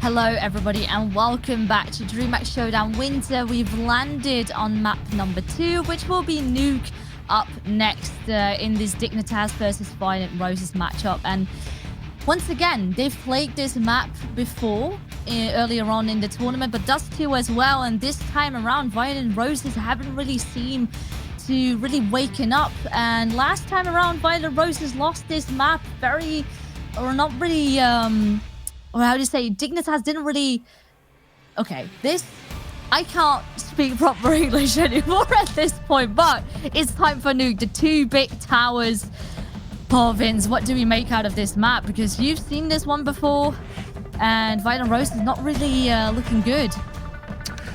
Hello everybody and welcome back to DreamHack Showdown Winter. We've landed on map number 2, which will be Nuke up next in this Dignitas versus Violent Roses matchup. And once again, they've played this map before earlier on in the tournament, but Dust 2 as well. And this time around, Violent Roses haven't really seemed to really waken up. And last time around, Violent Roses lost this map not really... or how do you say, Dignitas didn't really... Okay, I can't speak proper English anymore at this point, but it's time for Nuke. The two big towers. Oh, Vince, what do we make out of this map? Because you've seen this one before, and Violent Rose is not really looking good.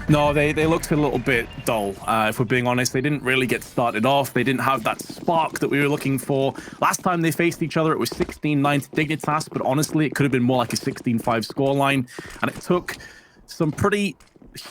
No, they looked a little bit dull, if we're being honest. They didn't really get started off. They didn't have that spark that we were looking for. Last time they faced each other, it was 16-9 to Dignitas, but honestly, it could have been more like a 16-5 scoreline. And it took some pretty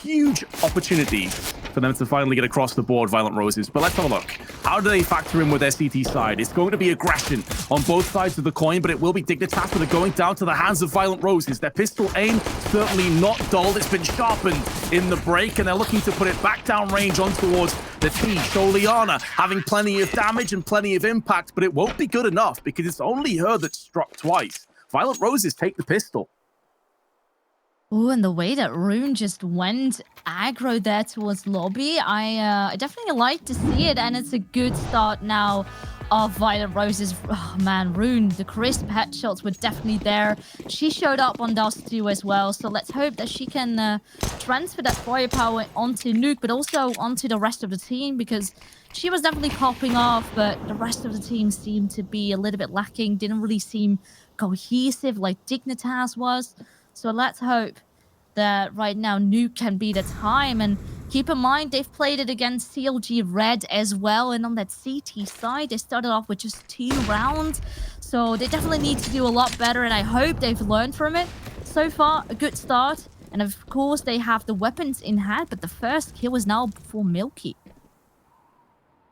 huge opportunities for them to finally get across the board, Violent Roses. But let's have a look. How do they factor in with their CT side? It's going to be aggression on both sides of the coin, but it will be Dignitas that are going down to the hands of Violent Roses. Their pistol aim certainly not dulled. It's been sharpened in the break, and they're looking to put it back down range on towards the T. Juliana having plenty of damage and plenty of impact, but it won't be good enough because it's only her that's struck twice. Violent Roses take the pistol. Oh, and the way that Rune just went aggro there towards lobby, I definitely like to see it, and it's a good start now of Violent Roses. Oh man, Rune, the crisp headshots were definitely there. She showed up on Dust 2 as well, so let's hope that she can transfer that firepower onto Nuke, but also onto the rest of the team, because she was definitely popping off, but the rest of the team seemed to be a little bit lacking, didn't really seem cohesive like Dignitas was. So let's hope that right now Nuke can be the time. And keep in mind, they've played it against CLG Red as well. And on that CT side, they started off with just 2 rounds. So they definitely need to do a lot better. And I hope they've learned from it. So far, a good start. And of course, they have the weapons in hand. But the first kill is now for Milky.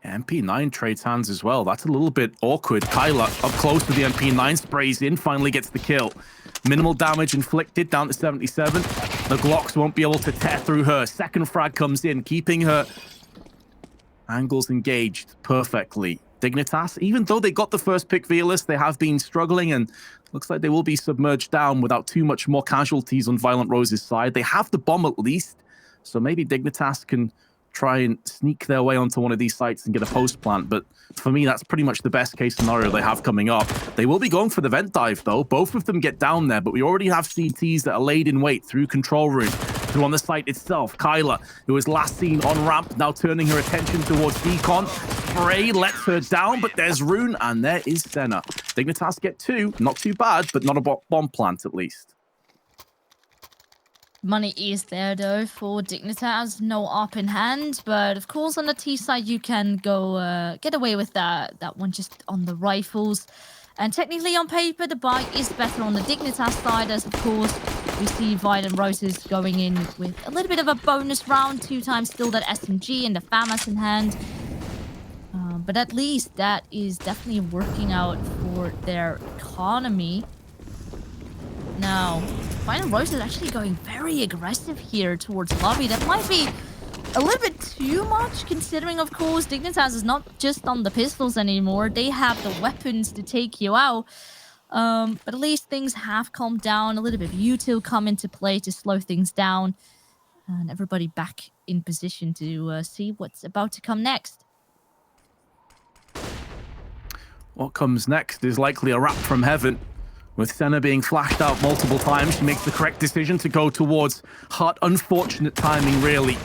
MP9 trades hands as well. That's a little bit awkward. Kyla up close to the MP9, sprays in, finally gets the kill. Minimal damage inflicted, down to 77. The Glocks won't be able to tear through her. Second frag comes in, keeping her angles engaged perfectly. Dignitas, even though they got the first pick Velas, they have been struggling, and looks like they will be submerged down without too much more casualties on Violent Rose's side. They have the bomb at least, so maybe Dignitas can try and sneak their way onto one of these sites and get a post plant. But for me, that's pretty much the best case scenario they have coming up. They will be going for the vent dive though. Both of them get down there, but we already have CTs that are laid in wait through control room, through on the site itself. Kyla, who was last seen on ramp, now turning her attention towards Decon. Spray lets her down, but there's Rune and there is Senna. Dignitas get 2, not too bad, but not a bomb plant at least. Money is there though for Dignitas, no ARP in hand, but of course on the T side you can go get away with that one just on the rifles. And technically on paper the buy is better on the Dignitas side, as of course we see Violent Roses going in with a little bit of a bonus round, 2 times still that SMG and the FAMAS in hand. But at least that is definitely working out for their economy. Now, Violent Rose is actually going very aggressive here towards lobby. That might be a little bit too much, considering, of course, Dignitas is not just on the pistols anymore. They have the weapons to take you out. But at least things have calmed down. A little bit of util come into play to slow things down. And everybody back in position to see what's about to come next. What comes next is likely a rap from heaven. With Senna being flashed out multiple times, she makes the correct decision to go towards Hart. Unfortunate timing, really.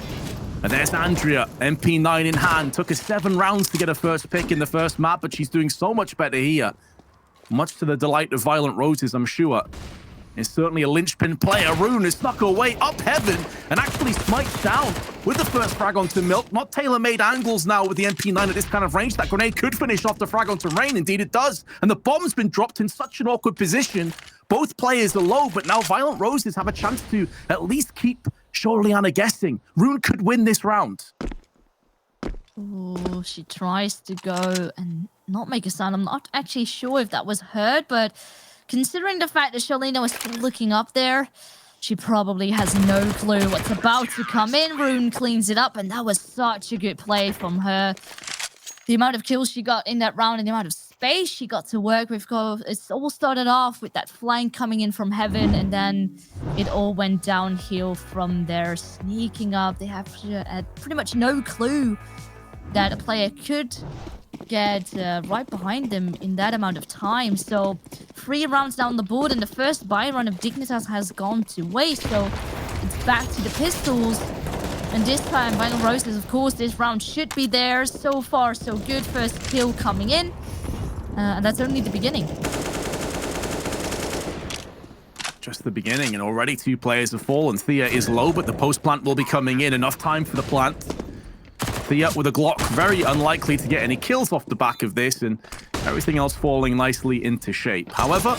And there's Andrea, MP9 in hand. Took her 7 rounds to get her first pick in the first map, but she's doing so much better here. Much to the delight of Violent Roses, I'm sure. Is certainly a linchpin player. Rune has snuck her way up heaven and actually smites down with the first frag onto Milk. Not tailor-made angles now with the MP9 at this kind of range. That grenade could finish off the frag onto Rain. Indeed it does. And the bomb's been dropped in such an awkward position. Both players are low, but now Violent Roses have a chance to at least keep Juliana guessing. Rune could win this round. Oh, she tries to go and not make a sound. I'm not actually sure if that was heard, but considering the fact that Juliana was still looking up there, She probably has no clue what's about to come in. Rune cleans it up, and that was such a good play from her. The amount of kills she got in that round and the amount of space she got to work with. It's all started off with that flank coming in from heaven, and then it all went downhill from there. Sneaking up, they have pretty much no clue that a player could get right behind them in that amount of time. So 3 rounds down the board, and the first buy run of Dignitas has gone to waste. So it's back to the pistols. And this time, Vinyl Roses, of course, this round should be theirs. So far, so good. First kill coming in. And that's only the beginning. Just the beginning, and already 2 players have fallen. Thea is low, but the post plant will be coming in. Enough time for the plant. Thea with a Glock, very unlikely to get any kills off the back of this, and everything else falling nicely into shape. However,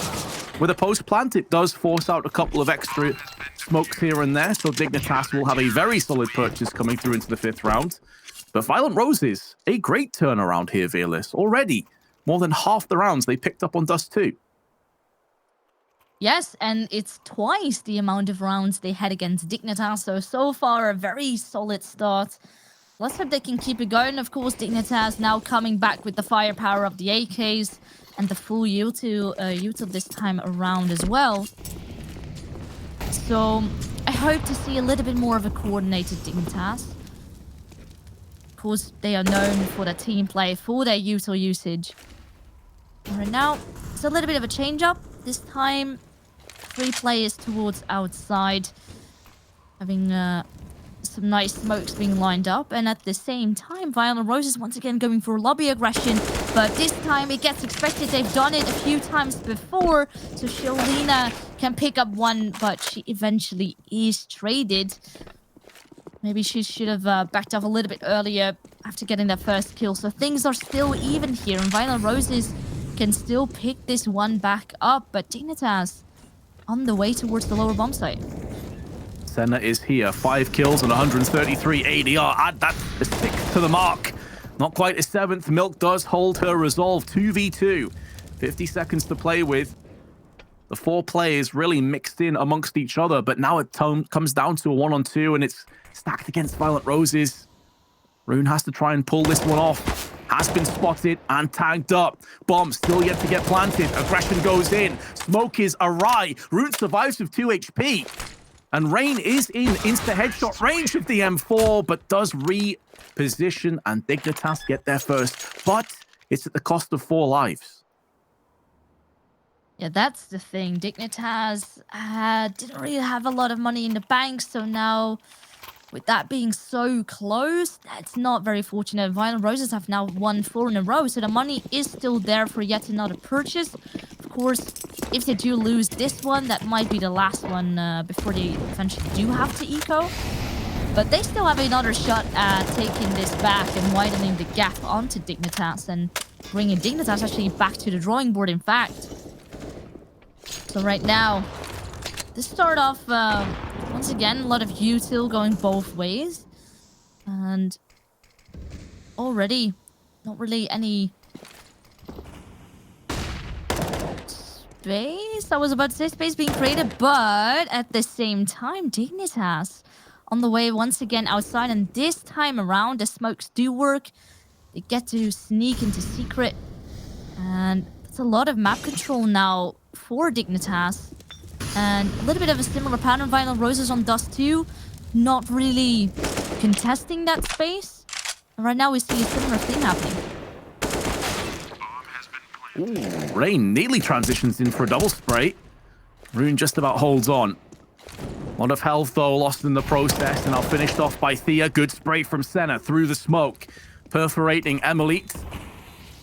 with a post plant, it does force out a couple of extra smokes here and there, so Dignitas will have a very solid purchase coming through into the 5th round. But Violent Roses, a great turnaround here, Veerless. Already, more than half the rounds they picked up on Dust 2. Yes, and it's twice the amount of rounds they had against Dignitas, so far a very solid start. Let's hope they can keep it going. Of course, Dignitas now coming back with the firepower of the AKs and the full util this time around as well. So I hope to see a little bit more of a coordinated Dignitas. Of course, they are known for their team play, for their util usage. Right now, it's a little bit of a change up. This time, 3 players towards outside, having some nice smokes being lined up, and at the same time, Violent Roses once again going for lobby aggression, but this time it gets expected. They've done it a few times before, so Juliana can pick up one, but she eventually is traded. Maybe she should have backed off a little bit earlier after getting that first kill, so things are still even here, and Violent Roses can still pick this one back up, but Dignitas on the way towards the lower bomb site. Senna is here, 5 kills and 133 ADR. Add that a 6th to the mark. Not quite a 7th. Milk does hold her resolve. 2v2. 50 seconds to play with. The 4 players really mixed in amongst each other, but now it comes down to a 1-on-2, and it's stacked against Violent Roses. Rune has to try and pull this one off. Has been spotted and tagged up. Bomb still yet to get planted. Aggression goes in. Smoke is awry. Rune survives with 2 HP. And Rain is in insta-headshot range of the M4, but does reposition, and Dignitas get there first. But it's at the cost of 4 lives. Yeah, that's the thing. Dignitas didn't really have a lot of money in the bank, so now with that being so close, that's not very fortunate. Violent Roses have now won 4 in a row, so the money is still there for yet another purchase. Of course, if they do lose this one, that might be the last one before they eventually do have to eco. But they still have another shot at taking this back and widening the gap onto Dignitas and bringing Dignitas actually back to the drawing board, in fact. So right now, this start off, once again, a lot of util going both ways. And already, not really any space. I was about to say space being created, but at the same time, Dignitas on the way once again outside. And this time around, the smokes do work. They get to sneak into secret. And it's a lot of map control now for Dignitas. And a little bit of a similar pattern. Violent Roses on Dust 2, not really contesting that space. And right now we see a similar thing happening. Ooh, Rain nearly transitions in for a double spray. Rune just about holds on. A lot of health, though, lost in the process, and now finished off by Thea. Good spray from Senna through the smoke. Perforating Emilite.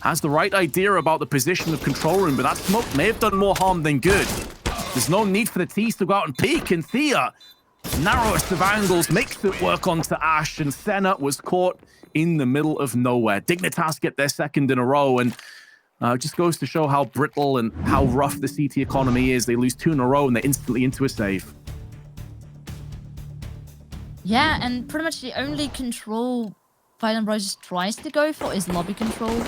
Has the right idea about the position of control room, but that smoke may have done more harm than good. There's no need for the T's to go out and peek, and Thea, narrowest of angles, makes it work onto Ash, and Senna was caught in the middle of nowhere. Dignitas get their 2nd in a row, and it just goes to show how brittle and how rough the CT economy is. They lose 2 in a row, and they're instantly into a save. Yeah, and pretty much the only control Violent Roses tries to go for is lobby control.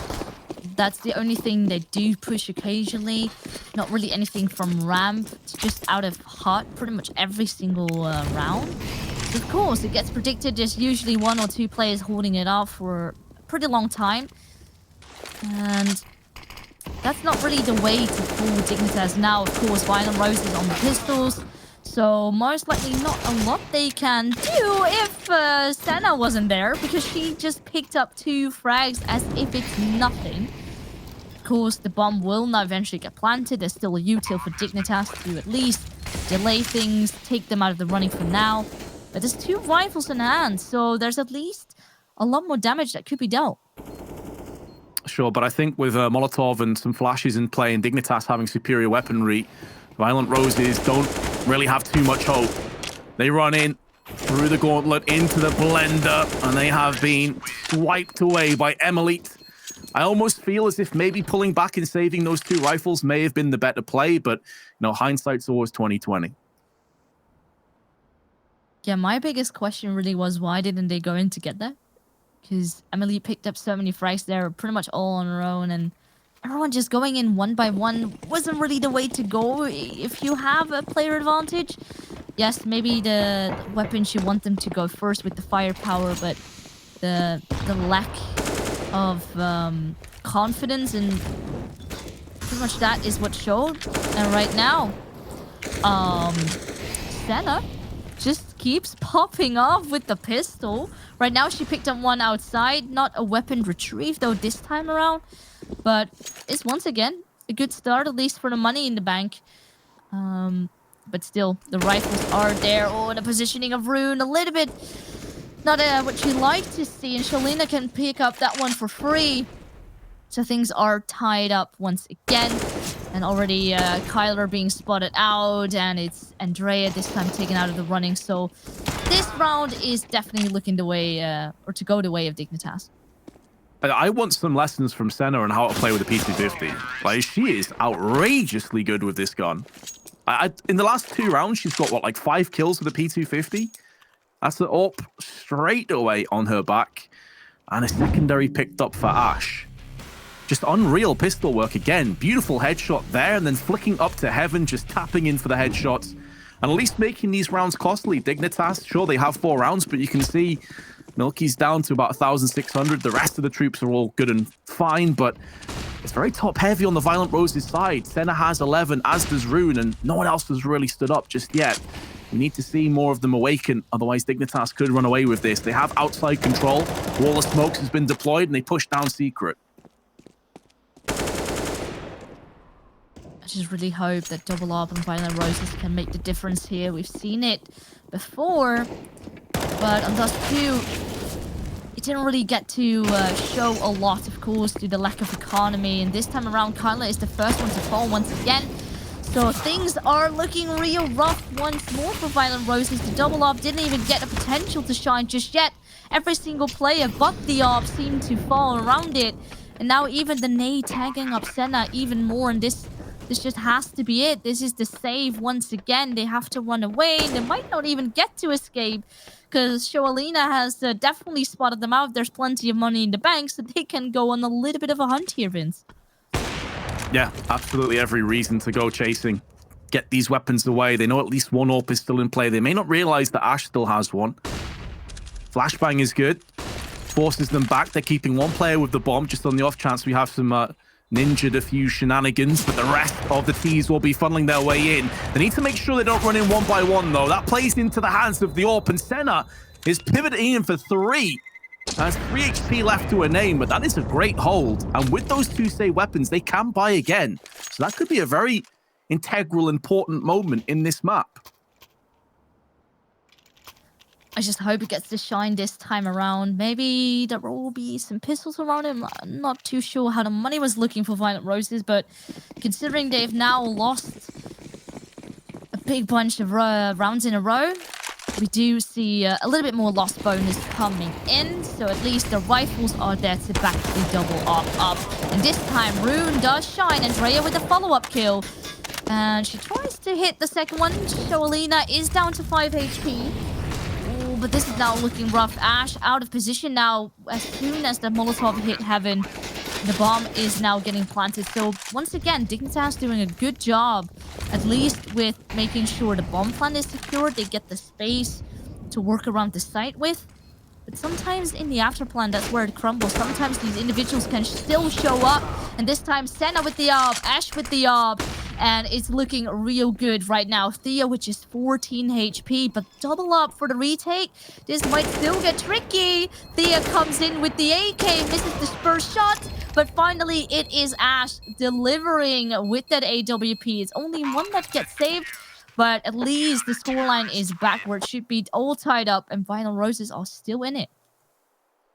That's the only thing they do push occasionally. Not really anything from ramp. It's just out of hut pretty much every single round. So of course, it gets predicted. There's usually 1 or 2 players holding it off for a pretty long time. And that's not really the way to fool Dignitas now. Of course, Violent Rose is on the pistols. So most likely not a lot they can do if Senna wasn't there, because she just picked up 2 frags as if it's nothing. Of course, the bomb will now eventually get planted. There's still a util for Dignitas to at least delay things, take them out of the running for now. But there's 2 rifles in hand, so there's at least a lot more damage that could be dealt. Sure, but I think with Molotov and some flashes in play and Dignitas having superior weaponry, Violent Roses don't really have too much hope. They run in through the gauntlet into the blender, and they have been swiped away by Emilite. I almost feel as if maybe pulling back and saving those 2 rifles may have been the better play, but hindsight's always 20/20. Yeah, my biggest question really was, why didn't they go in to get that? Because Emily picked up so many frags there, pretty much all on her own, and everyone just going in 1 by 1 wasn't really the way to go if you have a player advantage. Yes, maybe the weapons you want them to go first with the firepower, but the lack of confidence, and pretty much that is what showed. And right now, Senna just keeps popping off with the pistol. Right now, she picked up 1 outside. Not a weapon retrieved, though, this time around. But it's once again a good start, at least for the money in the bank. But still, the rifles are there. Oh, the positioning of Rune, a little bit not what you like to see. And Shalina can pick up that one for free. So things are tied up once again. And already Kyler being spotted out. And it's Andrea this time taken out of the running. So this round is definitely looking the way, or to go the way of Dignitas. I want some lessons from Senna on how to play with the P250. Like, she is outrageously good with this gun. In the last 2 rounds, she's got, 5 kills with the P250? That's an up straight away on her back. And a secondary picked up for Ash. Just unreal pistol work again. Beautiful headshot there, and then flicking up to heaven, just tapping in for the headshots. And at least making these rounds costly. Dignitas, sure, they have 4 rounds, but you can see Milky's down to about 1,600. The rest of the troops are all good and fine, but it's very top-heavy on the Violent Roses side. Senna has 11, as does Rune, and no one else has really stood up just yet. We need to see more of them awaken, otherwise Dignitas could run away with this. They have outside control. Wall of Smokes has been deployed, and they push down Secret. I just really hope that Double Up and Violent Roses can make the difference here. We've seen it before, but on Dust 2, it didn't really get to show a lot, of course, due to the lack of economy. And this time around, Kyla is the first one to fall once again. So things are looking real rough once more for Violent Roses. The Double Op didn't even get the potential to shine just yet. Every single player but the Op seemed to fall around it. And now even the Nade tagging up Senna even more. And this just has to be it. This is the save once again. They have to run away. They might not even get to escape, because Shoalina has definitely spotted them out. There's plenty of money in the bank, so they can go on a little bit of a hunt here, Vince. Yeah, absolutely every reason to go chasing. Get these weapons away. They know at least 1 AWP is still in play. They may not realize that Ash still has 1. Flashbang is good. Forces them back. They're keeping 1 player with the bomb, just on the off chance we have some ninja defuse shenanigans, but the rest of the T's will be funneling their way in. They need to make sure they don't run in 1 by 1, though. That plays into the hands of the AWP, and Senna is pivoting in for 3. Has 3 HP left to her name, but that is a great hold. And with those 2 save weapons, they can buy again. So that could be a very integral, important moment in this map. I just hope it gets to shine this time around. Maybe there will be some pistols around him. I'm not too sure how the money was looking for Violent Roses, but considering they've now lost a big bunch of rounds in a row, we do see a little bit more lost bonus coming in. So at least the rifles are there to back the Double up. And this time, Rune does shine. Andrea with a follow-up kill. And she tries to hit the second one. Shoalina is down to 5 HP. But this is now looking rough. Ash out of position now as soon as the Molotov hit heaven. The bomb is now getting planted. So once again, Dignitas doing a good job, at least with making sure the bomb plant is secured. They get the space to work around the site with. But sometimes in the afterplan, that's where it crumbles. Sometimes these individuals can still show up. And this time, Senna with the AWP, Ash with the AWP. And it's looking real good right now. Thea with just 14 HP, but double up for the retake. This might still get tricky. Thea comes in with the AK, misses the first shot. But finally, it is Ash delivering with that AWP. It's only one that gets saved. But at least the scoreline is backward. Should be all tied up, and Vinyl Roses are still in it.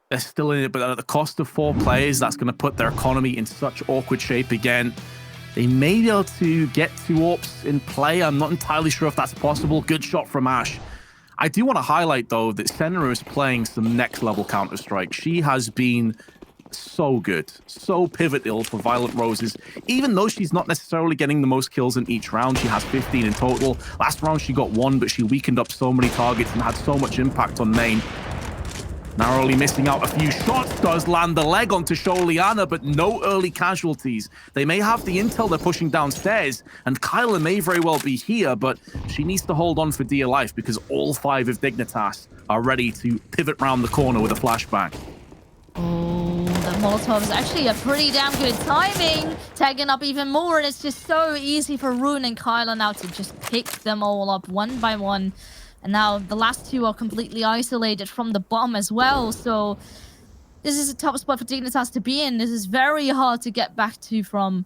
They're still in it, but at the cost of 4 players, that's going to put their economy in such awkward shape again. They may be able to get 2 AWPs in play. I'm not entirely sure if that's possible. Good shot from Ash. I do want to highlight, though, that Senna is playing some next-level Counter-Strike. She has been so good, so pivotal for Violent Roses. Even though she's not necessarily getting the most kills in each round, she has 15 in total. Last round she got 1, but she weakened up so many targets and had so much impact on main. Narrowly missing out a few shots, does land the leg onto Juliana, but no early casualties. They may have the intel they're pushing downstairs, and Kyla may very well be here, but she needs to hold on for dear life because all 5 of Dignitas are ready to pivot round the corner with a flashbang. Oh, the Molotov is actually a pretty damn good timing. Tagging up even more, and it's just so easy for Rune and Kyla now to just pick them all up one by one. And now the last 2 are completely isolated from the bomb as well. So this is a tough spot for Dignitas to be in. This is very hard to get back to from.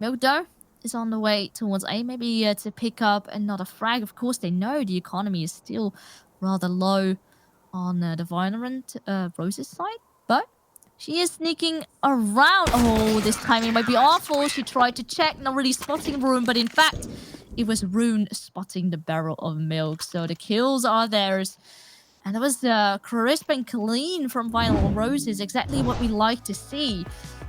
Mildo is on the way towards A, maybe to pick up another frag. Of course, they know the economy is still rather low on the Violent Roses side, but she is sneaking around. Oh, this timing might be awful. She tried to check, not really spotting Rune, but in fact, it was Rune spotting the barrel of milk. So the kills are theirs. And that was crisp and clean from Violent Roses, exactly what we like to see.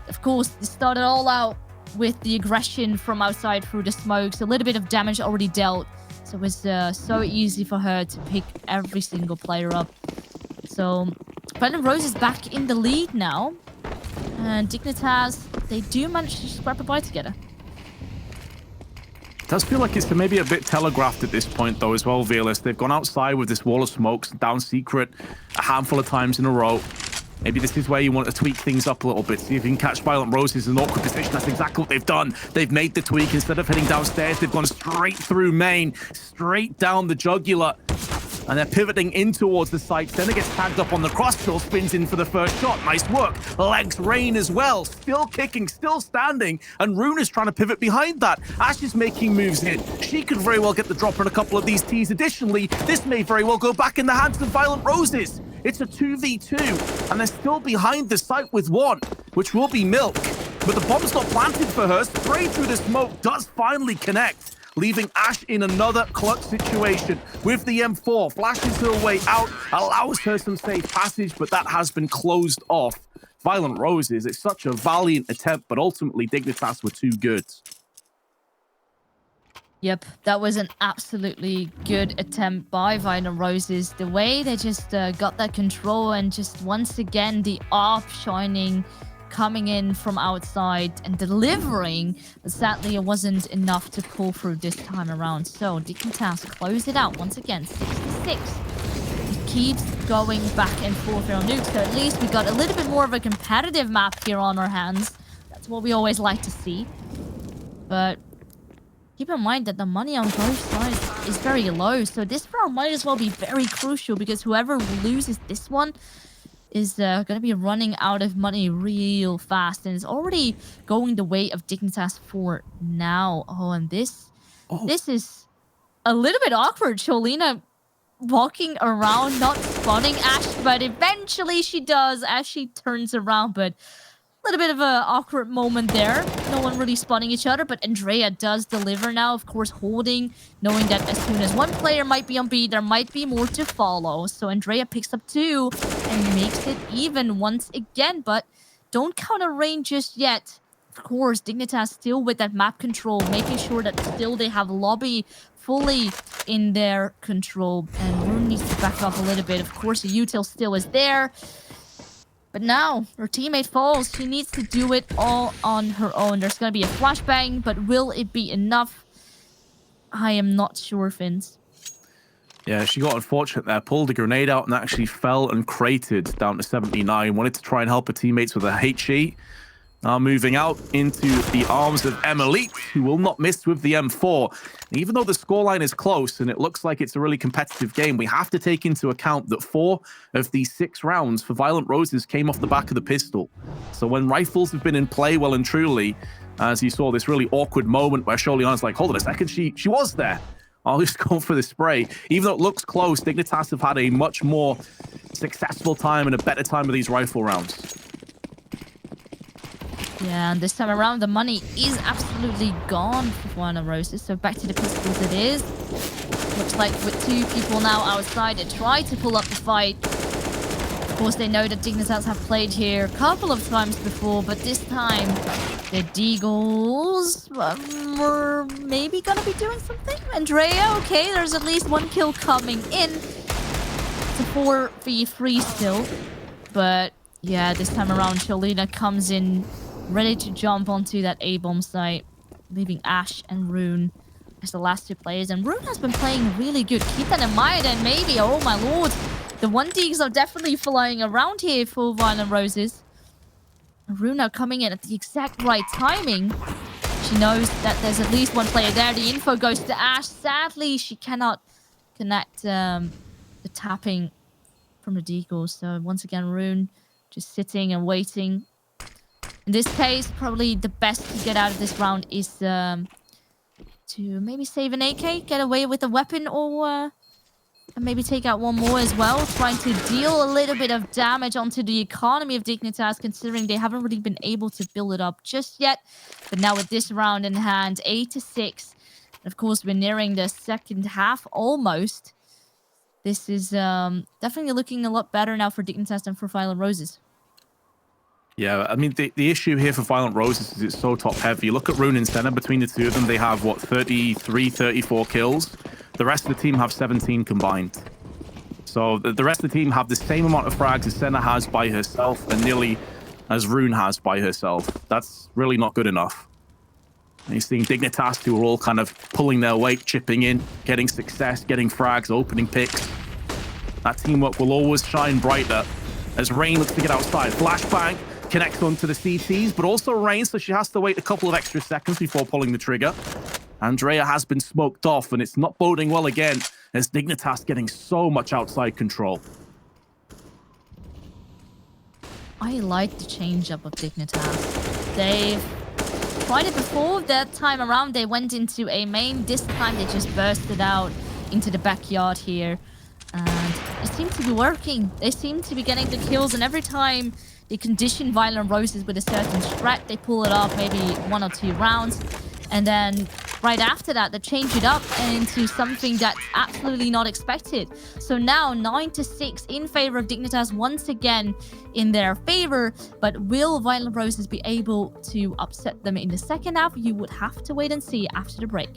Of course, they started all out with the aggression from outside through the smokes. A little bit of damage already dealt. So it was so easy for her to pick every single player up. So Violent Rose is back in the lead now. And Dignitas, they do manage to scrap a bite together. It does feel like it's maybe a bit telegraphed at this point, though, as well, Veerless. They've gone outside with this wall of smokes, down secret, a handful of times in a row. Maybe this is where you want to tweak things up a little bit, see if you can catch Violent Roses in an awkward position. That's exactly what they've done. They've made the tweak. Instead of heading downstairs, they've gone straight through main, straight down the jugular. And they're pivoting in towards the site. Senna gets tagged up on the crossfill, spins in for the first shot. Nice work. Legs rain as well. Still kicking, still standing. And Rune is trying to pivot behind that. Ash is making moves in. She could very well get the drop on a couple of these Ts. Additionally, this may very well go back in the hands of Violent Roses. It's a 2v2, and they're still behind the site with 1, which will be Milk. But the bomb's not planted for her. Straight through the smoke does finally connect, leaving Ash in another clutch situation with the M4. Flashes her way out, allows her some safe passage, but that has been closed off. Violent Roses, it's such a valiant attempt, but ultimately Dignitas were too good. Yep, that was an absolutely good attempt by Violent Roses. The way they just got that control, and just once again the AWP shining, coming in from outside and delivering. But sadly, it wasn't enough to pull through this time around. So Dignitas close it out once again, 6-6. It keeps going back and forth here on Nuke. So at least we got a little bit more of a competitive map here on our hands. That's what we always like to see. But keep in mind that the money on both sides is very low. So this round might as well be very crucial, because whoever loses this one is going to be running out of money real fast. And it's already going the way of Dignitas for now. Oh, and this is a little bit awkward. Jolina walking around, not spotting Ash, but eventually she does as she turns around. But a little bit of an awkward moment there. No one really spotting each other, but Andrea does deliver now, of course, holding, knowing that as soon as one player might be on B, there might be more to follow. So Andrea picks up 2 and makes it even once again, but don't count a rain just yet. Of course, Dignitas still with that map control, making sure that still they have lobby fully in their control. And Rune needs to back up a little bit. Of course, the util still is there. But now, her teammate falls. She needs to do it all on her own. There's going to be a flashbang, but will it be enough? I am not sure, Vince. Yeah, she got unfortunate there. Pulled a grenade out and actually fell and crated down to 79. Wanted to try and help her teammates with a HE. Now moving out into the arms of Emily, who will not miss with the M4. Even though the scoreline is close and it looks like it's a really competitive game, we have to take into account that 4 of these 6 rounds for Violent Roses came off the back of the pistol. So when rifles have been in play well and truly, as you saw this really awkward moment where Juliana's like, hold on a second, she was there. I'll just go for the spray. Even though it looks close, Dignitas have had a much more successful time and a better time with these rifle rounds. Yeah, and this time around, the money is absolutely gone for Violent Roses. So back to the pistols it is. Looks like with 2 people now outside, they try to pull up the fight. Of course, they know that Dignitas have played here a couple of times before, but this time, the Deagles were maybe gonna be doing something. Andrea, okay, there's at least 1 kill coming in. It's a 4v3 still. But yeah, this time around, Juliana comes in ready to jump onto that A-bomb site, leaving Ash and Rune as the last 2 players. And Rune has been playing really good. Keep that in mind, and maybe, oh my lord, the 1Ds are definitely flying around here for Violent Roses. Rune now coming in at the exact right timing. She knows that there's at least 1 player there. The info goes to Ash. Sadly, she cannot connect the tapping from the Deagle. So once again, Rune just sitting and waiting. In this case, probably the best to get out of this round is to maybe save an AK, get away with a weapon, or and maybe take out 1 more as well, trying to deal a little bit of damage onto the economy of Dignitas, considering they haven't really been able to build it up just yet. But now with this round in hand, 8-6, and of course we're nearing the second half almost. This is definitely looking a lot better now for Dignitas than for Violent Roses. Yeah, I mean, the issue here for Violent Roses is it's so top heavy. You look at Rune and Senna, between the 2 of them, they have, what, 33, 34 kills? The rest of the team have 17 combined. So the rest of the team have the same amount of frags as Senna has by herself and nearly as Rune has by herself. That's really not good enough. And you're seeing Dignitas, who are all kind of pulling their weight, chipping in, getting success, getting frags, opening picks. That teamwork will always shine brighter as Rain looks to get outside. Flashbang connects onto the CTs, but also Rain, so she has to wait a couple of extra seconds before pulling the trigger. Andrea has been smoked off, and it's not boding well again, as Dignitas getting so much outside control. I like the change-up of Dignitas. They've tried it before. That time around, they went into a main. This time, they just bursted out into the backyard here. And it seems to be working. They seem to be getting the kills, and every time they condition Violent Roses with a certain strat, they pull it off maybe 1 or 2 rounds. And then right after that, they change it up into something that's absolutely not expected. So now 9-6 in favor of Dignitas, once again in their favor. But will Violent Roses be able to upset them in the second half? You would have to wait and see after the break.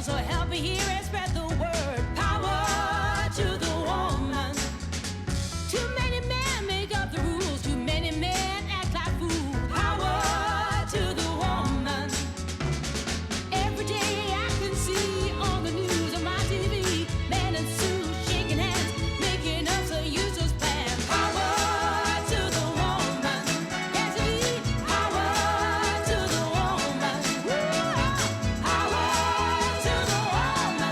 So help me hear and spread the word. Power to the woman. Too many men make up the rules. Too many men act like fools. Power to the woman. Every day I can see on the news on my TV, men in suits shaking hands, making up some useless plan. Power to the woman. Yes, indeed. Power to the woman. Power to the woman.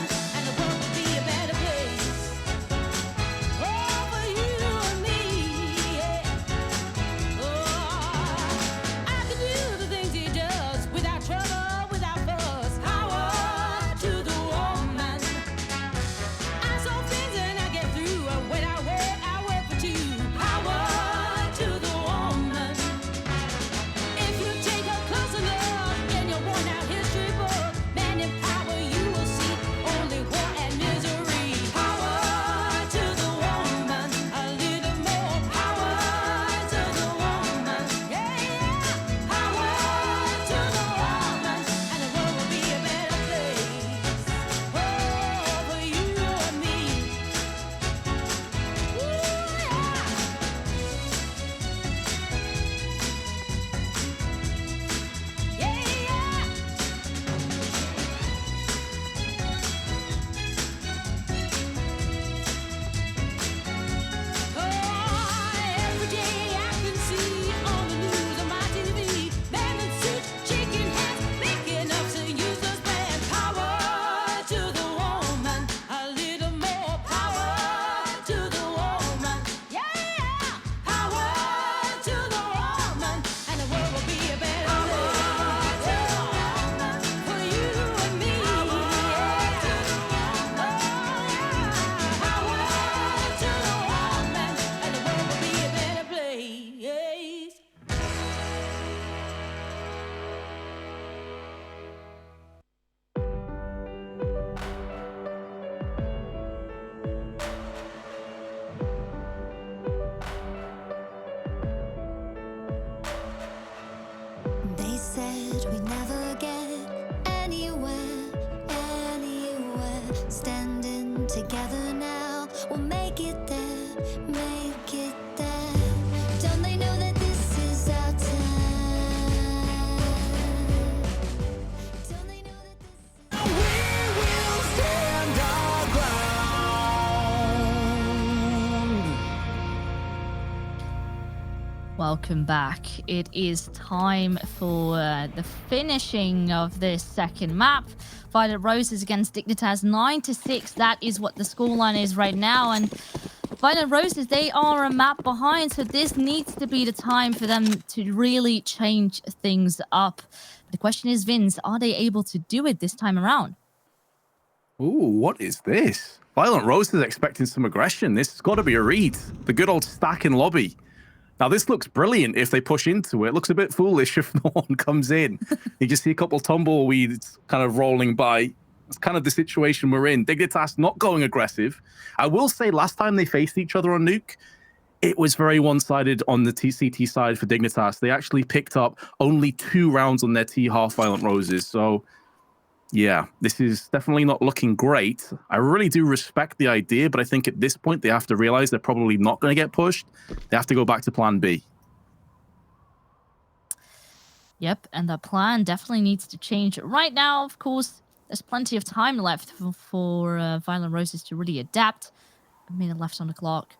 Together now, we'll make it there, make it there. Don't they know that this is our time? Don't they know that this is... We will stand our ground. Welcome back. It is time for the finishing of this second map. Violet Roses against Dignitas 9-6. That is what the scoreline is right now. And Violet Roses, they are a map behind, so this needs to be the time for them to really change things up. The question is, Vince, are they able to do it this time around? Ooh, what is this? Violent Rose is expecting some aggression. This has got to be a read. The good old stack in lobby. Now, this looks brilliant if they push into it. It looks a bit foolish if no one comes in. You just see a couple tumbleweeds kind of rolling by. It's kind of the situation we're in. Dignitas not going aggressive. I will say last time they faced each other on Nuke, it was very one-sided on the TCT side for Dignitas. They actually picked up only 2 rounds on their T-half Violent Roses. So, yeah, this is definitely not looking great. I really do respect the idea, but I think at this point they have to realize they're probably not going to get pushed. They have to go back to plan B. Yep, and the plan definitely needs to change. Right now, of course, there's plenty of time left for Violent Roses to really adapt. A minute left on the clock.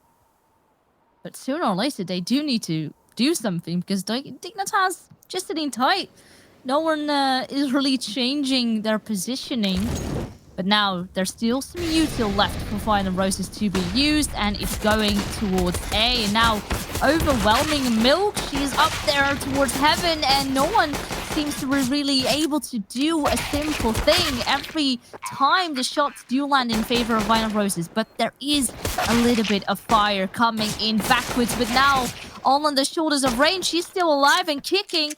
But sooner or later, they do need to do something because Dignitas just sitting tight. No one is really changing their positioning. But now there's still some util left for Violent Roses to be used, and it's going towards A. And now overwhelming Milk. She's up there towards heaven, and no one seems to be really able to do a simple thing. Every time the shots do land in favor of Violent Roses, but there is a little bit of fire coming in backwards. But now, all on the shoulders of Rain, she's still alive and kicking.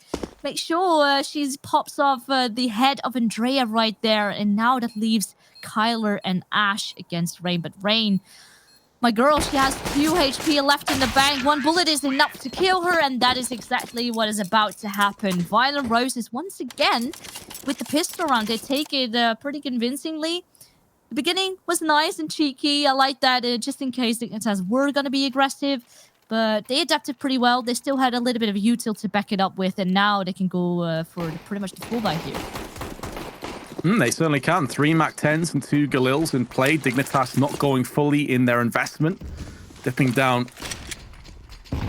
Make sure she pops off the head of Andrea right there. And now that leaves Kyler and Ash against Rain. But Rain, my girl, she has 2 HP left in the bank. 1 bullet is enough to kill her. And that is exactly what is about to happen. Violent Roses, once again, with the pistol round, they take it pretty convincingly. The beginning was nice and cheeky. I like that, just in case Dignitas were going to be aggressive. But they adapted pretty well. They still had a little bit of util to back it up with, and now they can go for pretty much the full buy here. They certainly can. 3 MAC-10s and 2 Galils in play. Dignitas not going fully in their investment. Dipping down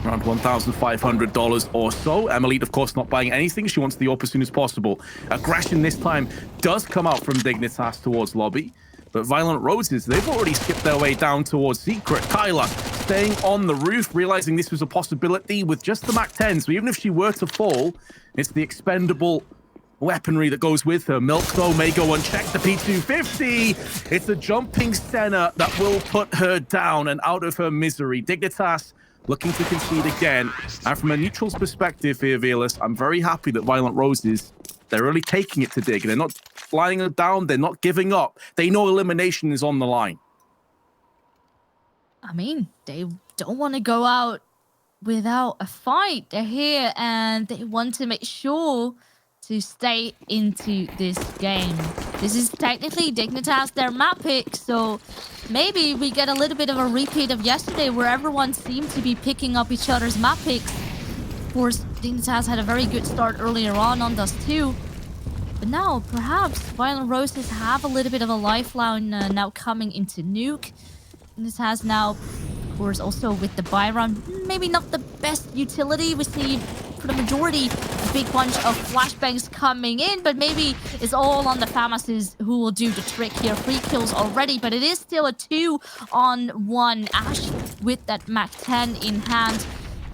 around $1,500 or so. Emily, of course, not buying anything. She wants the AWP as soon as possible. Aggression this time does come out from Dignitas towards lobby. But Violent Roses, they've already skipped their way down towards Secret. Kyla staying on the roof, realizing this was a possibility with just the MAC-10. So even if she were to fall, it's the expendable weaponry that goes with her. Milk, though, may go unchecked. The P250. It's a jumping Senna that will put her down and out of her misery. Dignitas looking to concede again. And from a neutral's perspective here, Velas, I'm very happy that Violent Roses, they're really taking it to Dig. They're not lying down. They're not giving up. They know elimination is on the line. I mean, they don't want to go out without a fight. They're here and they want to make sure to stay into this game. This is technically Dignitas, their map pick, so maybe we get a little bit of a repeat of yesterday where everyone seemed to be picking up each other's map picks. Of course, Dignitas had a very good start earlier on Dust 2. But now, perhaps, Violent Roses have a little bit of a lifeline now coming into Nuke. This has now, of course, also with the buy round, maybe not the best utility. We see, for the majority, a big bunch of flashbangs coming in, but maybe it's all on the FAMASes who will do the trick here. 3 kills already, but it is still a 2-on-1. Ash with that MAC-10 in hand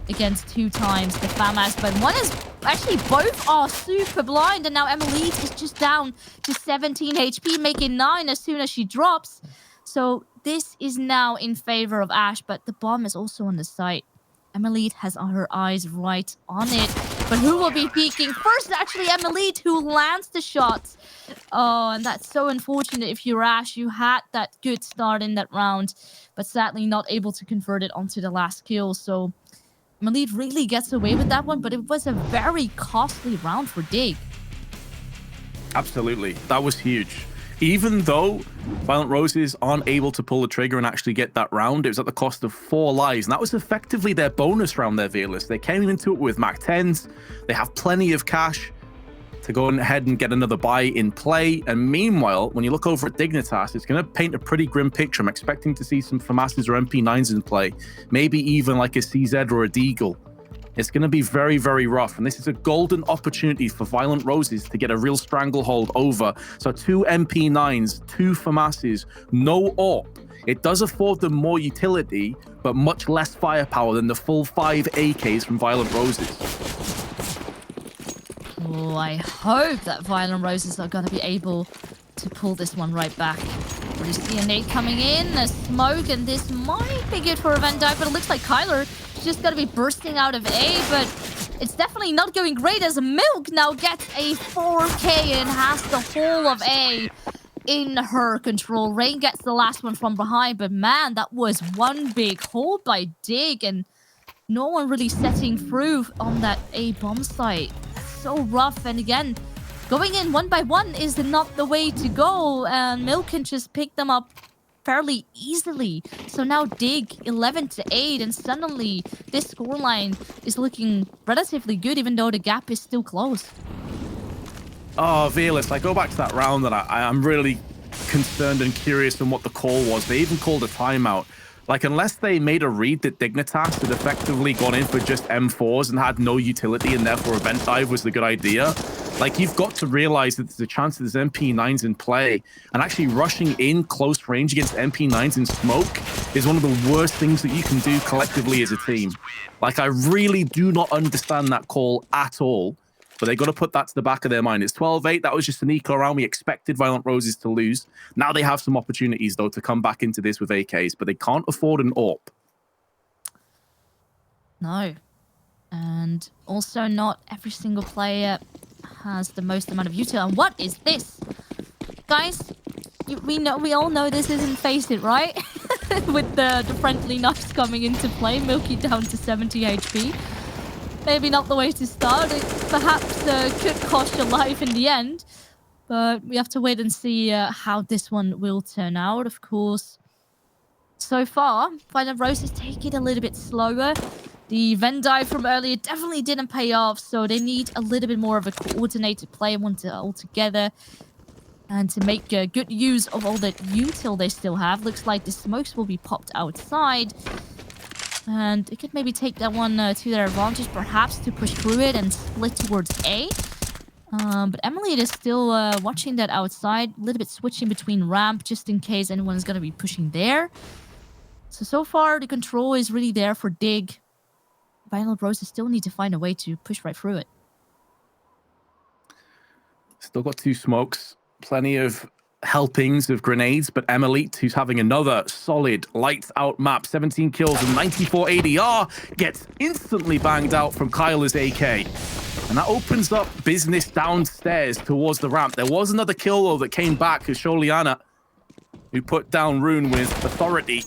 against 2 times the FAMAS, but one is actually, both are super blind, and now Emily is just down to 17 HP, making 9 as soon as she drops. So this is now in favor of Ash, but the bomb is also on the site. Emily has her eyes right on it, but who will be peeking first? Actually, Emily, who lands the shots. Oh, and that's so unfortunate. If you're Ash, you had that good start in that round, but sadly not able to convert it onto the last kill. So Emily really gets away with that one, but it was a very costly round for Dig. Absolutely. That was huge. Even though Violent Roses aren't able to pull the trigger and actually get that round, it was at the cost of 4 lives. And that was effectively their bonus round there, Veerless. They came into it with Mac 10s. They have plenty of cash to go ahead and get another buy in play. And meanwhile, when you look over at Dignitas, it's going to paint a pretty grim picture. I'm expecting to see some FAMASs or MP9s in play, maybe even like a CZ or a Deagle. It's going to be very, very rough. And this is a golden opportunity for Violent Roses to get a real stranglehold over. So 2 MP9s, 2 FAMASs, no AWP. It does afford them more utility, but much less firepower than the full 5 AKs from Violent Roses. Oh, I hope that Violent Roses are going to be able to pull this one right back. We see a nade coming in, a smoke, and this might be good for a Van Dyke, but it looks like Kyler is just going to be bursting out of A, but it's definitely not going great as Milk now gets a 4K and has the whole of A in her control. Rain gets the last one from behind, but man, that was one big hold by Dig, and no one really setting through on that A bomb site. So rough, and again, going in 1 by 1 is not the way to go, and Milk can just pick them up fairly easily. So now Dig 11-8, and suddenly this scoreline is looking relatively good, even though the gap is still close. Oh, Veerless, I go back to that round that I'm really concerned and curious on what the call was. They even called a timeout. Like, unless they made a read that Dignitas had effectively gone in for just M4s and had no utility and therefore a vent dive was the good idea, like, you've got to realize that there's a chance that there's MP9s in play, and actually rushing in close range against MP9s in smoke is one of the worst things that you can do collectively as a team. Like, I really do not understand that call at all. But they got to put that to the back of their mind. It's 12-8. That was just an eco round. We expected Violent Roses to lose. Now they have some opportunities, though, to come back into this with AKs, but they can't afford an AWP. No. And also not every single player has the most amount of util. And what is this? Guys, we all know this isn't Face It, right? With the friendly knives coming into play. Milky down to 70 HP. Maybe not the way to start. It perhaps could cost your life in the end. But we have to wait and see how this one will turn out, of course. So far, Violent Roses take it a little bit slower. The Venn dive from earlier definitely didn't pay off, so they need a little bit more of a coordinated play all together. And to make good use of all that util they still have. Looks like the smokes will be popped outside. And it could maybe take that one to their advantage, perhaps, to push through it and split towards A. But Emily is still watching that outside, a little bit switching between ramp, just in case anyone's going to be pushing there. So far, the control is really there for Dig. Violent Roses still need to find a way to push right through it. Still got 2 smokes, plenty of helpings of grenades, but Emelite, who's having another solid lights out map, 17 kills and 94 ADR, gets instantly banged out from Kyler's AK. And that opens up business downstairs towards the ramp. There was another kill, though, that came back as Juliana, who put down Rune with authority.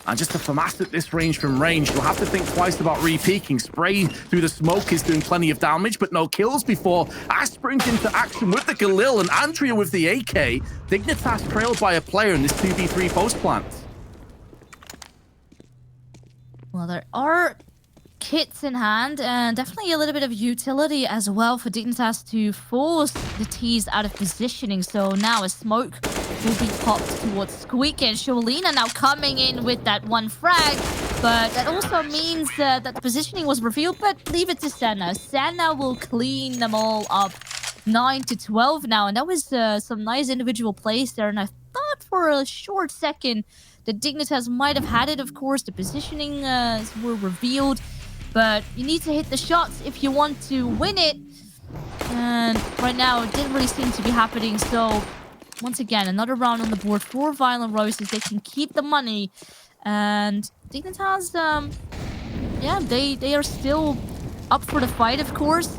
And just to FAMAS at this range from range, you'll have to think twice about re-peeking. Spray through the smoke is doing plenty of damage, but no kills before Ash springs into action with the Galil and Andrea with the AK. Dignitas trailed by a player in this 2v3 post plant. Well, there are kits in hand, and definitely a little bit of utility as well for Dignitas to force the T's out of positioning. So now a smoke will be popped towards Squeak, and Juliana now coming in with that one frag. But that also means that the positioning was revealed, but leave it to Senna. Senna will clean them all up. 9-12 now, and that was some nice individual plays there. And I thought for a short second that Dignitas might have had it, of course. The positioning were revealed. But you need to hit the shots if you want to win it. And right now, it didn't really seem to be happening. So, once again, another round on the board for Violent Roses. They can keep the money. And Dignitas, yeah, they are still up for the fight, of course.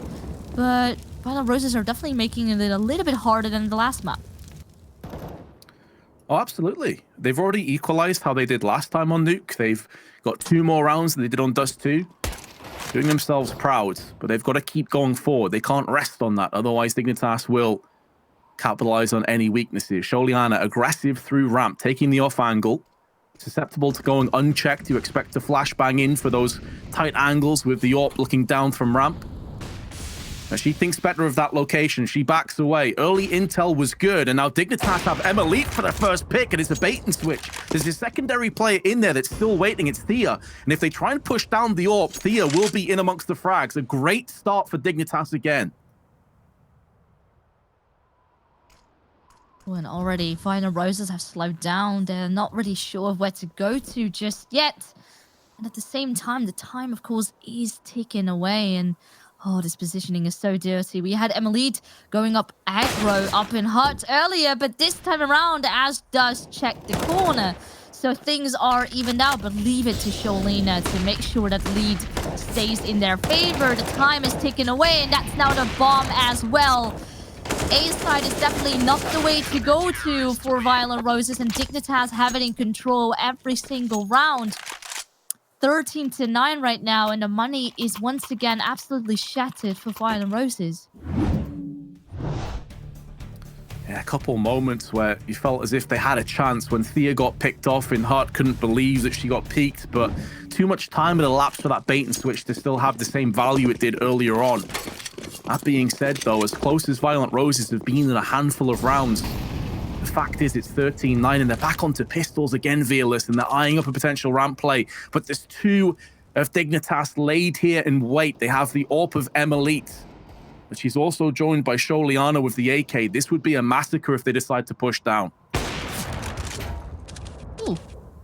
But Violent Roses are definitely making it a little bit harder than the last map. Oh, absolutely. They've already equalized how they did last time on Nuke. They've got 2 more rounds than they did on Dust 2. Doing themselves proud, but they've got to keep going forward. They can't rest on that, otherwise Dignitas will capitalize on any weaknesses. Juliana aggressive through ramp, taking the off angle. Susceptible to going unchecked. You expect to flashbang in for those tight angles with the AWP looking down from ramp. Now she thinks better of that location. She backs away. Early intel was good, and now Dignitas have Elite for their first pick, and it's a bait and switch. There's a secondary player in there that's still waiting. It's Thea, and if they try and push down the AWP, Thea will be in amongst the frags. A great start for Dignitas again. And already, Violent Roses have slowed down. They're not really sure of where to go to just yet. And at the same time, the time, of course, is ticking away. And, oh, this positioning is so dirty. We had Elite going up aggro, up in hut earlier. But this time around, Az does check the corner. So things are evened out. But leave it to Sholina to make sure that lead stays in their favor. The time is ticking away. And that's now the bomb as well. A side is definitely not the way to go to for Violent Roses, and Dignitas have it in control every single round. 13-9 right now, and the money is once again absolutely shattered for Violent Roses. Yeah, a couple moments where you felt as if they had a chance when Thea got picked off in Hart. Couldn't believe that she got peeked, but too much time had elapsed for that bait and switch to still have the same value it did earlier on. That being said, though, as close as Violent Roses have been in a handful of rounds, the fact is it's 13-9 and they're back onto pistols again, Veerless, and they're eyeing up a potential ramp play. But there's two of Dignitas laid here in wait. They have the AWP of Elite, but she's also joined by Sholiana with the AK. This would be a massacre if they decide to push down. Ooh.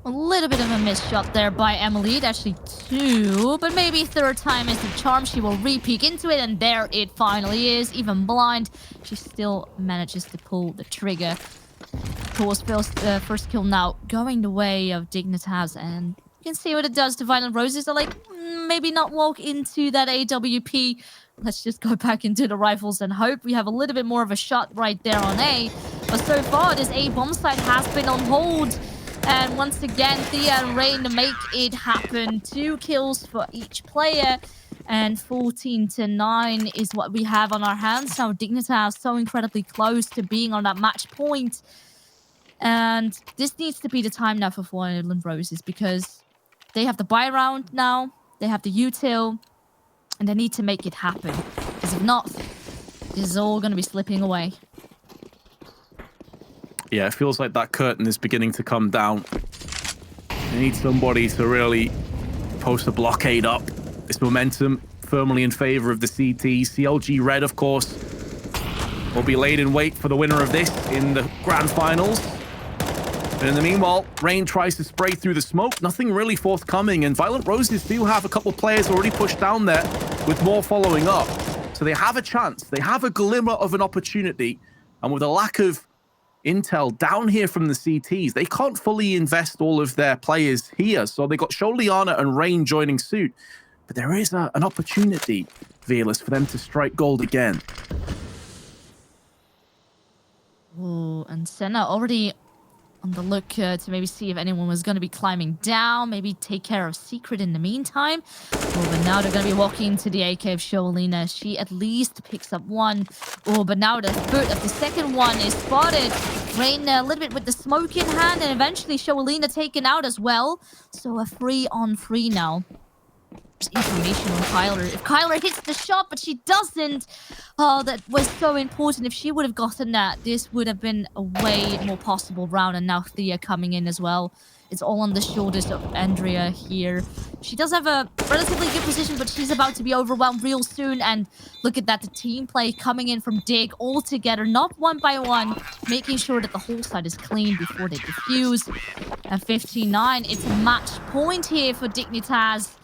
A little bit of a missed shot there by Elite, actually two, but maybe third time is the charm. She will re-peek into it, and there it finally is. Even blind, she still manages to pull the trigger. Of course, first kill now going the way of Dignitas, and you can see what it does to Violent Roses. They're like, maybe not walk into that AWP. Let's just go back into the rifles and hope we have a little bit more of a shot right there on A. But so far, this A bomb site has been on hold. And once again, Thea and Rain make it happen. 2 kills for each player. And 14-9 is what we have on our hands. Now, Dignitas so incredibly close to being on that match point. And this needs to be the time now for Violent Roses, because they have the buy round now. They have the util. And they need to make it happen. Because if not, this is all going to be slipping away. Yeah, it feels like that curtain is beginning to come down. They need somebody to really post a blockade up. This momentum firmly in favor of the CT. CLG Red, of course, will be laid in wait for the winner of this in the grand finals. But in the meanwhile, Rain tries to spray through the smoke. Nothing really forthcoming. And Violent Roses do have a couple players already pushed down there with more following up. So they have a chance. They have a glimmer of an opportunity. And with a lack of intel down here from the CTs, they can't fully invest all of their players here. So they got Sholiana and Rain joining suit. But there is an opportunity, Veerless, for them to strike gold again. Oh, and Senna already on the look to maybe see if anyone was going to be climbing down, maybe take care of Secret in the meantime. Oh, but now they're going to be walking to the AK of Sholina. She at least picks up one. Oh, but now the foot of the second one is spotted. Rain a little bit with the smoke in hand, and eventually Sholina taken out as well. So a 3-on-3 now. There's information on Kyler. If Kyler hits the shot, but she doesn't, oh, that was so important. If she would have gotten that, this would have been a way more possible round. And now Thea coming in as well. It's all on the shoulders of Andrea here. She does have a relatively good position, but she's about to be overwhelmed real soon. And look at that, the team play coming in from Dig all together, not one by one, making sure that the whole side is clean before they defuse. At 15-9, it's a match point here for Dignitas.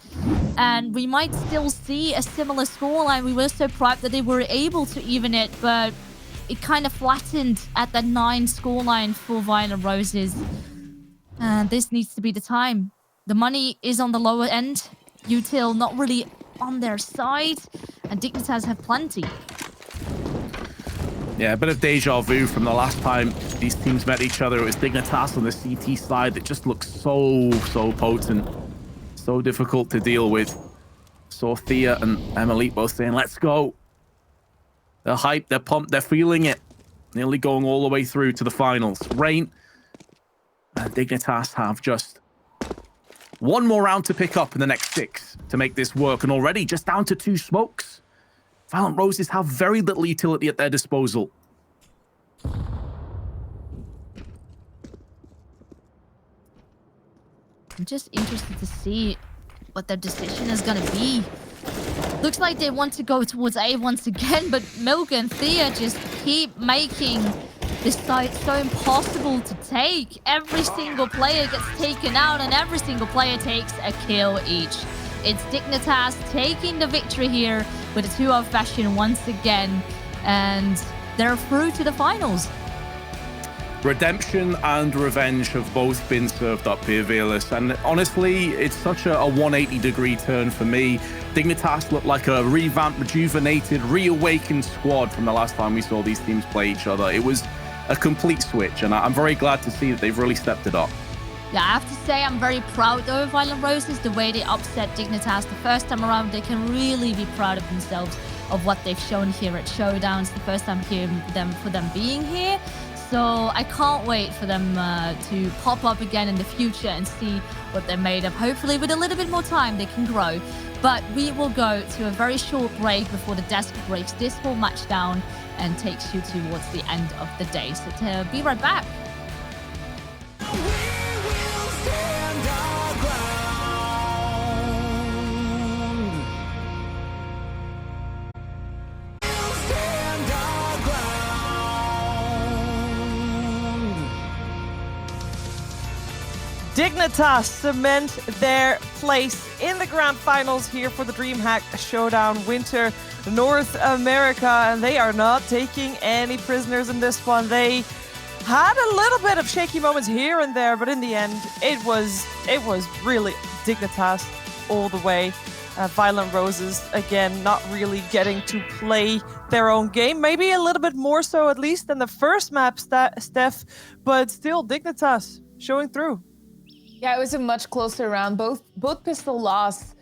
And we might still see a similar scoreline. We were so proud that they were able to even it, but it kind of flattened at that 9 scoreline for Violent Roses. And this needs to be the time. The money is on the lower end. Util not really on their side. And Dignitas have plenty. Yeah, a bit of deja vu from the last time these teams met each other. It was Dignitas on the CT side that just looks so potent. So difficult to deal with. Saw Thea and Elite both saying, let's go. They're hyped, they're pumped, they're feeling it. nearly going all the way through to the finals. Rain and Dignitas have just one more round to pick up in the next 6 to make this work, and already just down to 2 smokes. Violent Roses have very little utility at their disposal. I'm just interested to see what their decision is gonna be. Looks like they want to go towards A once again, but Milk and Thea just keep making this site so impossible to take. Every single player gets taken out, and every single player takes a kill each. It's Dignitas taking the victory here with a 2-0 fashion once again, and they're through to the finals. Redemption and revenge have both been served up here, Veerless. And honestly, it's such a 180-degree turn for me. Dignitas looked like a revamped, rejuvenated, reawakened squad from the last time we saw these teams play each other. It was a complete switch, and I'm very glad to see that they've really stepped it up. Yeah, I have to say I'm very proud of Violent Roses, the way they upset Dignitas the first time around. They can really be proud of themselves, of what they've shown here at Showdown. It's the first time hearing for them being here. So I can't wait for them to pop up again in the future and see what they're made of. Hopefully with a little bit more time they can grow. But we will go to a very short break before the desk breaks this whole match down and takes you towards the end of the day. So to be right back. Dignitas cement their place in the grand finals here for the DreamHack Showdown Winter North America, and they are not taking any prisoners in this one. They had a little bit of shaky moments here and there, but in the end, it was really Dignitas all the way. Violent Roses, again, not really getting to play their own game. Maybe a little bit more so, at least, than the first map, Steph, but still Dignitas showing through. Yeah, it was a much closer round. Both pistol loss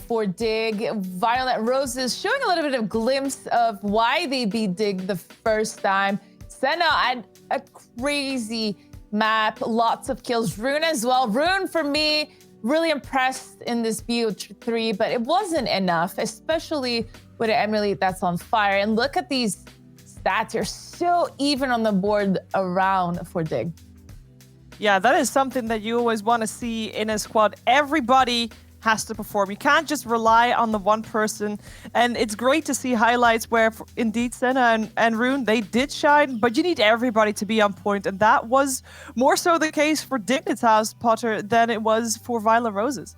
for Dig. Violent Roses showing a little bit of glimpse of why they beat Dig the first time. Senna had a crazy map, lots of kills. Rune as well. Rune, for me, really impressed in this BO3, but it wasn't enough, especially with an Emily that's on fire. And look at these stats. You're so even on the board around for Dig. Yeah, that is something that you always want to see in a squad. Everybody has to perform. You can't just rely on the one person. And it's great to see highlights where indeed Senna and Rune, they did shine, but you need everybody to be on point. And that was more so the case for Dignitas, Potter, than it was for Violent Roses.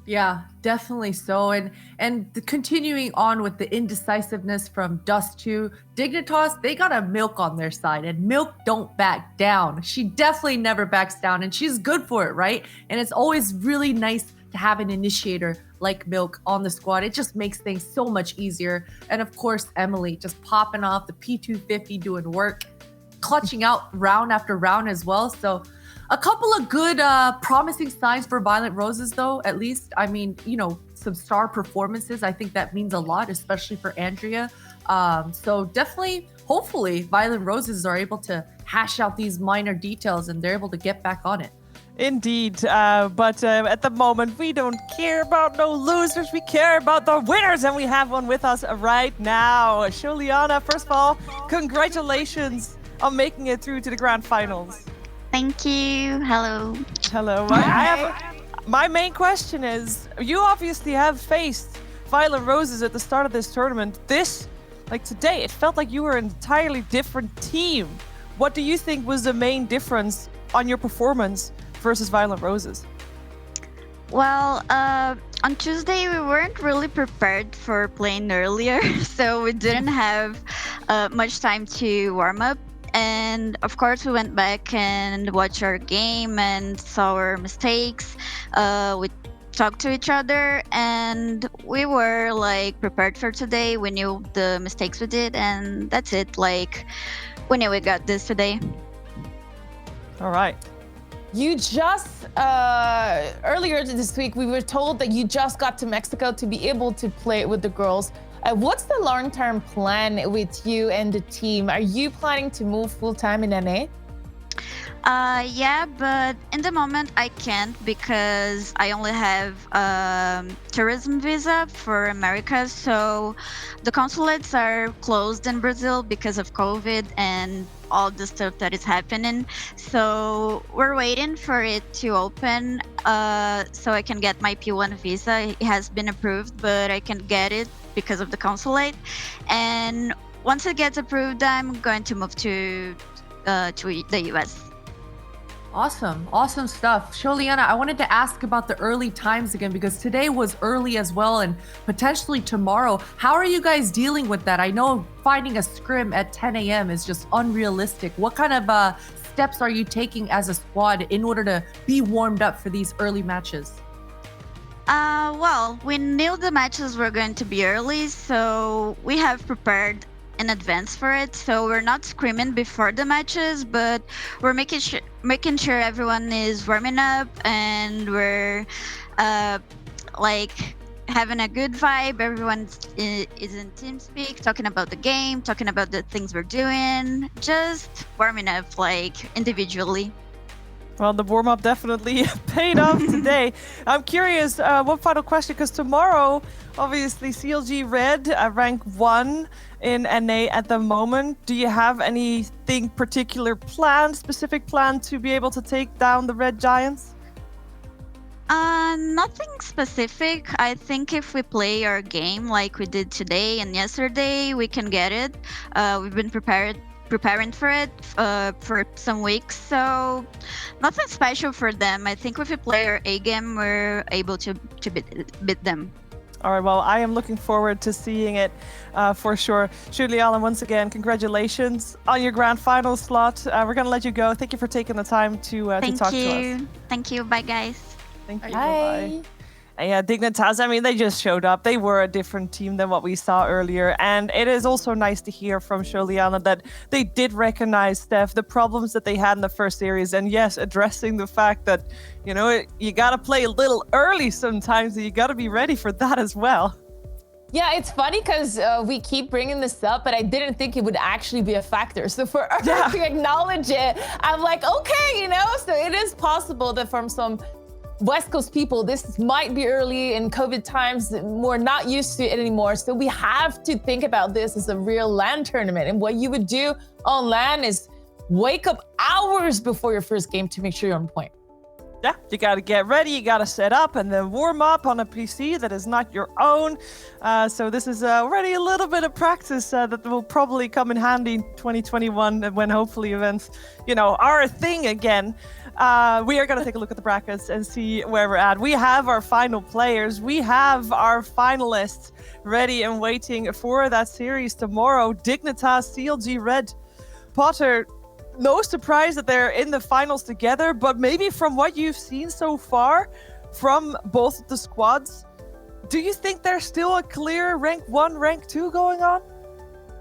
Yeah, definitely so. And continuing on with the indecisiveness from Dust 2, Dignitas, they got a Milk on their side, and Milk don't back down. She definitely never backs down, and she's good for it, right? And it's always really nice to have an initiator like Milk on the squad. It just makes things so much easier. And of course, Emily just popping off the P250, doing work, clutching out round after round as well. So a couple of good, promising signs for Violent Roses, though, at least. I mean, you know, some star performances. I think that means a lot, especially for Andrea. So definitely, hopefully, Violent Roses are able to hash out these minor details and they're able to get back on it. Indeed, but at the moment, we don't care about no losers. We care about the winners, and we have one with us right now. Juliana, first of all, congratulations on making it through to the grand finals. Thank you. Hello. Hello. My main question is, you obviously have faced Violent Roses at the start of this tournament. Today, it felt like you were an entirely different team. What do you think was the main difference on your performance versus Violent Roses? Well, on Tuesday, we weren't really prepared for playing earlier, so we didn't have much time to warm up. And of course, we went back and watched our game and saw our mistakes. We talked to each other, and we were prepared for today. We knew the mistakes we did, and that's it. We knew we got this today. All right. You just, earlier this week, we were told that you just got to Mexico to be able to play with the girls. What's the long-term plan with you and the team? Are you planning to move full-time in NA? Yeah, but in the moment I can't because I only have tourism visa for America. So the consulates are closed in Brazil because of COVID and all the stuff that is happening. So we're waiting for it to open so I can get my P1 visa. It has been approved, but I can't get it because of the consulate. And once it gets approved, I'm going to move to the US. Awesome stuff. Sholiana, I wanted to ask about the early times again because today was early as well and potentially tomorrow. How are you guys dealing with that? I know finding a scrim at 10 a.m. is just unrealistic. What kind of steps are you taking as a squad in order to be warmed up for these early matches? Well, we knew the matches were going to be early, so we have prepared in advance for it. So we're not screaming before the matches, but we're making sure everyone is warming up and we're like having a good vibe. Everyone is in TeamSpeak, talking about the game, talking about the things we're doing, just warming up like individually. Well, the warm-up definitely paid off today. I'm curious, one final question, because tomorrow, obviously, CLG Red, rank 1 in NA at the moment. Do you have anything specific plan to be able to take down the Red Giants? Nothing specific. I think if we play our game like we did today and yesterday, we can get it. We've been preparing for it for some weeks, so nothing special for them. I think if we play our A game, we're able to beat them. All right, well, I am looking forward to seeing it for sure. Juliana, once again, congratulations on your grand final slot. We're going to let you go. Thank you for taking the time to talk to us. Thank you. Bye, guys. Thank you. Bye. Bye-bye. And yeah, Dignitas, I mean, they just showed up. They were a different team than what we saw earlier. And it is also nice to hear from Juliana that they did recognize, Steph, the problems that they had in the first series. And yes, addressing the fact that, you know, you got to play a little early sometimes. And you got to be ready for that as well. Yeah, it's funny because we keep bringing this up, but I didn't think it would actually be a factor. So for her to acknowledge it, I'm like, okay, you know, so it is possible that from some West Coast people, this might be early in COVID times. We're not used to it anymore. So we have to think about this as a real LAN tournament. And what you would do on LAN is wake up hours before your first game to make sure you're on point. Yeah, you got to get ready, you got to set up and then warm up on a PC that is not your own. So this is already a little bit of practice that will probably come in handy in 2021 when hopefully events, you know, are a thing again. We are going to take a look at the brackets and see where we're at. We have our final players. We have our finalists ready and waiting for that series tomorrow. Dignitas, CLG Red, Potter. No surprise that they're in the finals together, but maybe from what you've seen so far from both the squads, do you think there's still a clear rank 1, rank 2 going on?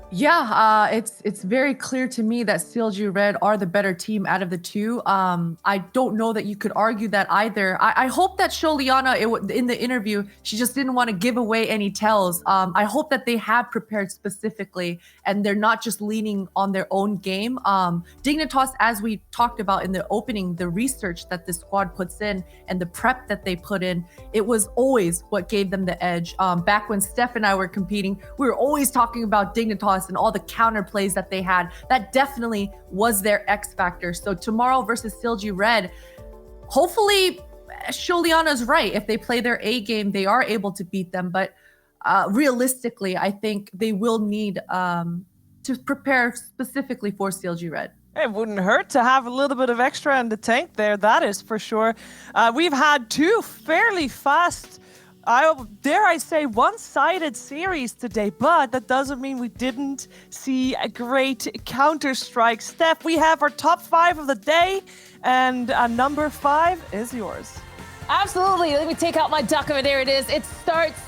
Yeah, it's very clear to me that CLG Red are the better team out of the two. I don't know that you could argue that either. I hope that Sholiana, in the interview, she just didn't want to give away any tells. I hope that they have prepared specifically and they're not just leaning on their own game. Dignitas, as we talked about in the opening, the research that the squad puts in and the prep that they put in, it was always what gave them the edge. Back when Steph and I were competing, we were always talking about Dignitas and all the counter plays that they had. That definitely was their X factor. So tomorrow versus CLG Red, hopefully Sholiana's right. If they play their A game, they are able to beat them. But realistically, I think they will need to prepare specifically for CLG Red. It wouldn't hurt to have a little bit of extra in the tank there, that is for sure. We've had two fairly fast, dare I say, one-sided series today, but that doesn't mean we didn't see a great counter-strike. Steph, we have our top 5 of the day, and number 5 is yours. Absolutely. Let me take out my document. There it is. It starts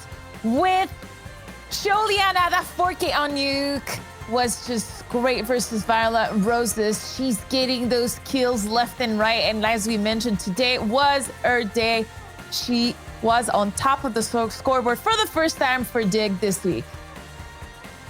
with Juliana. That 4K on Nuke was just great versus Violet Roses. She's getting those kills left and right. And as we mentioned, today was her day. She was on top of the scoreboard for the first time for Dig this week.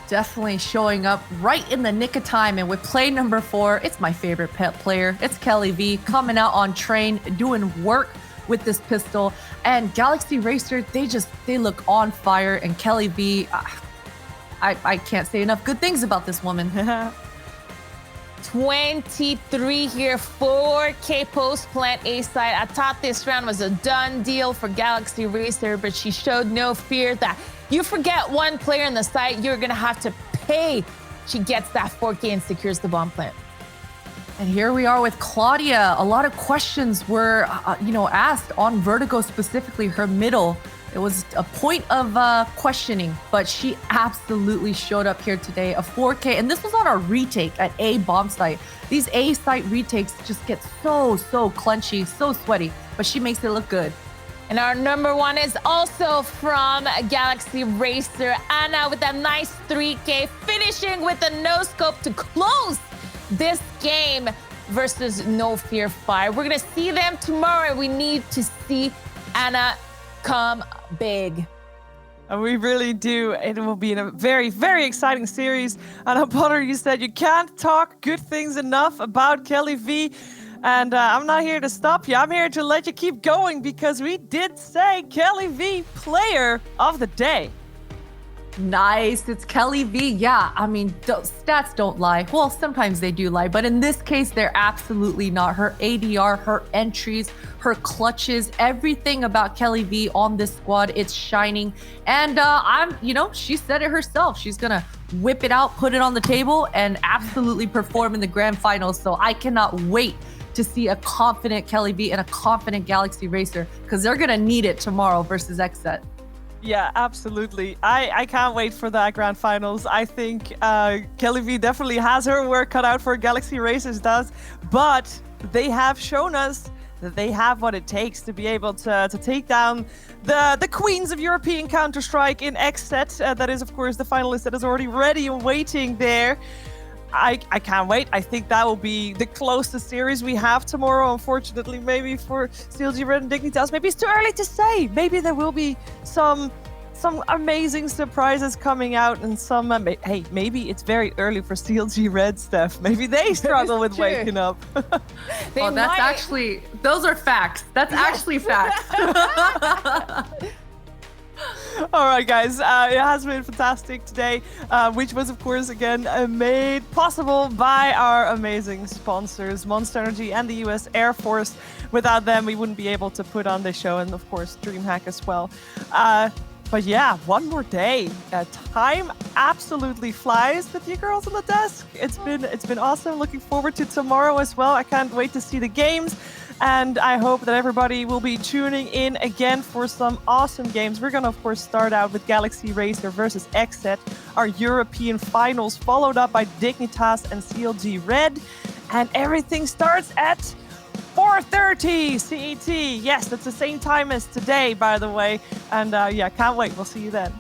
Definitely showing up right in the nick of time. And with play number 4, it's my favorite pet player. It's Kelly V coming out on train, doing work with this pistol. And Galaxy Racer, they look on fire. And Kelly V, I can't say enough good things about this woman. 23 here, 4K post plant A side. I thought this round was a done deal for Galaxy Racer, but she showed no fear that you forget one player in the site, you're gonna have to pay. She gets that 4K and secures the bomb plant. And here we are with Claudia. A lot of questions were, asked on Vertigo, specifically her middle. It was a point of questioning, but she absolutely showed up here today. A 4K, and this was on a retake at A bomb site. These A site retakes just get so clenchy, so sweaty, but she makes it look good. And our number 1 is also from Galaxy Racer. Anna with a nice 3K, finishing with a no-scope to close this game versus No Fear 5. We're going to see them tomorrow. We need to see Anna come big. And we really do. It will be a very, very exciting series. And Potter, you said you can't talk good things enough about Kelly V. And I'm not here to stop you. I'm here to let you keep going because we did say Kelly V Player of the Day. Nice. It's Kelly V. Yeah, I mean, stats don't lie. Well, sometimes they do lie, but in this case, they're absolutely not. Her ADR, her entries, her clutches, everything about Kelly V on this squad, it's shining. And she said it herself. She's gonna whip it out, put it on the table, and absolutely perform in the grand finals. So I cannot wait to see a confident Kelly V and a confident Galaxy Racer, because they're gonna need it tomorrow versus XSET. Yeah, absolutely. I can't wait for that grand finals. I think Kelly V definitely has her work cut out for Galaxy Racers does, but they have shown us that they have what it takes to be able to take down the queens of European Counter-Strike in XSET. That is, of course, the finalist that is already ready and waiting there. I can't wait. I think that will be the closest series we have tomorrow. Unfortunately, maybe for CLG Red and Dignitas, maybe it's too early to say. Maybe there will be some amazing surprises coming out, and some. Hey, maybe it's very early for CLG Red, Steph. Maybe they struggle with waking up. Those are facts. That's actually facts. All right, guys, it has been fantastic today, which was, of course, again, made possible by our amazing sponsors, Monster Energy and the US Air Force. Without them, we wouldn't be able to put on this show, and, of course, DreamHack as well. But yeah, one more day. Time absolutely flies with you girls on the desk. It's been awesome. Looking forward to tomorrow as well. I can't wait to see the games. And I hope that everybody will be tuning in again for some awesome games. We're going to, of course, start out with Galaxy Racer versus XSET, our European finals, followed up by Dignitas and CLG Red. And everything starts at 4:30 CET. Yes, that's the same time as today, by the way. And yeah, can't wait. We'll see you then.